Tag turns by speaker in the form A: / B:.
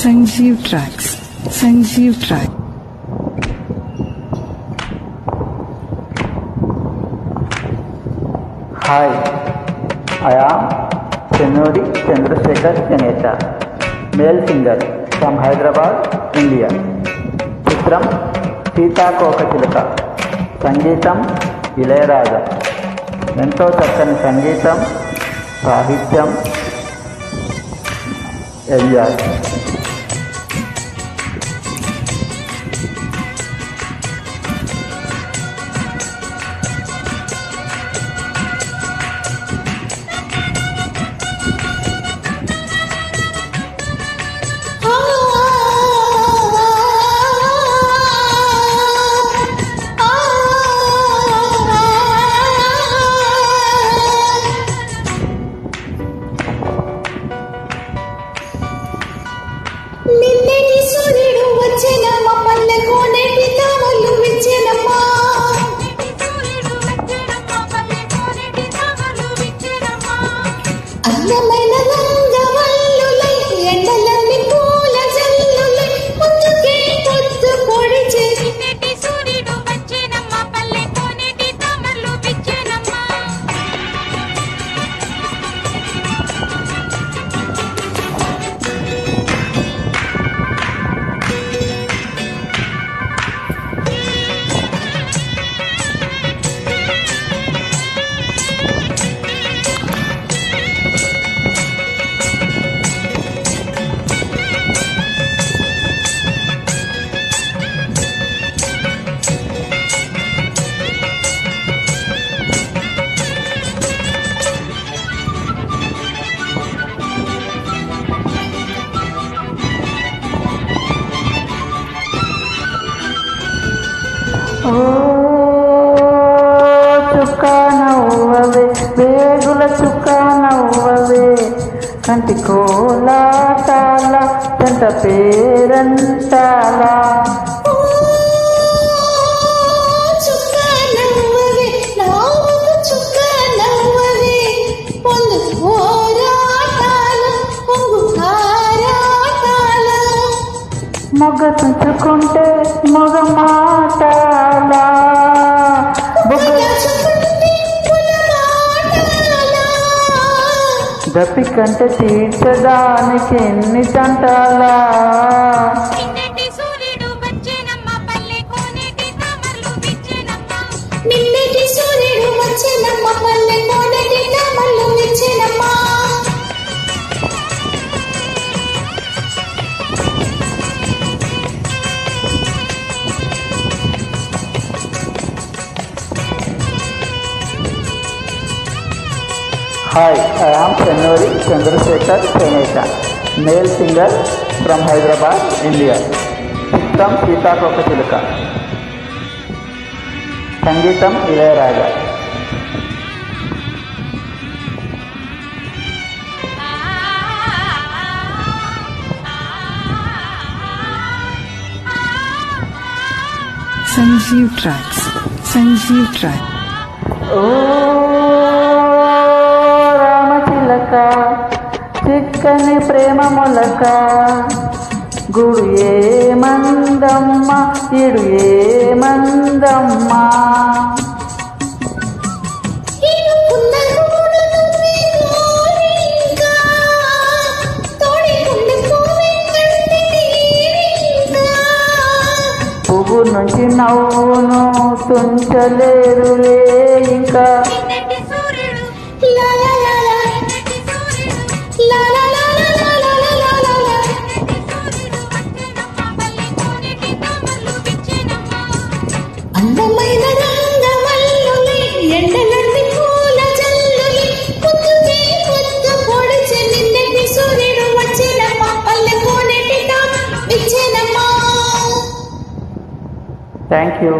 A: Sanjeev Tracks. Sanjeev Track.
B: Hi, I am Chennuri Chandrasekhar Chaneta, male singer from Hyderabad, India. చిత్రం సీతాకోకచిలుక. సంగీతం ఇళయరాజా. ఎంతో చక్కని సంగీతం, సాహిత్యం. ఎంజాయ్.
C: నిన్నటి సూర్యుడు వచ్చేనమ్మా, పల్లెకు నేటి తామలు విచ్చేనమ్మా. అందమైన రంగవల్లులై ఎండలని పూల జల్లులై ముందుకే పొద్దు పొడిచే. నిన్నటి సూర్యుడు వచ్చేనమ్మా, పల్లెకు నేటి తామలు విచ్చేనమ్మా.
B: ఓ చుక్క నవ్వవే, వేగుల చుక్క నవ్వవే, కంటి కోలాటాల చెంట పేరంటాల.
C: చుక్క నవ్వవే, నావుకు చుక్క నవ్వవే, పొందు పోరాటాల పొంగు కారాటాల.
B: మొగ్గ తుంచుకుంటే మొగ మాటాల, దప్పి కంటే తీర్చడానికి ఎన్ని తంటాలా.
C: నిన్నటి సూర్యుడు వచ్చేనమ్మా, పల్లెకు నేటి తామరలు విచ్చేనమ్మా. నిన్నటి సూర్యుడు వచ్చేనమ్మా, పల్లెకు నేటి తామరలు విచ్చేనమ్మా.
B: Hi, I am Chennuri Chandrasekhar Chaneta, male singer from Hyderabad, India. చిత్రం సీతాకోకచిలుక. సంగీతం Ilaiyaraaja.
A: Sanjeev Tracks. Sanjeev Track.
B: ఓ రామచిలక, చిక్కని ప్రేమ మొలక, గుడు ఏ మందమ్మ, ఇడు ఏ మందమ్మ. పువ్వు నుంచి నవ్వును తుంచలేరులే ఇంకా.
C: అందమైన రంగవల్లులై ఎండలన్నీ పూల జల్లులై ముందుకే పొద్దు పొడిచే. నిన్నటి సూర్యుడు వచ్చేనమ్మా, పల్లెకు నేటి తామరలు విచ్చేనమ్మా.
B: Thank you.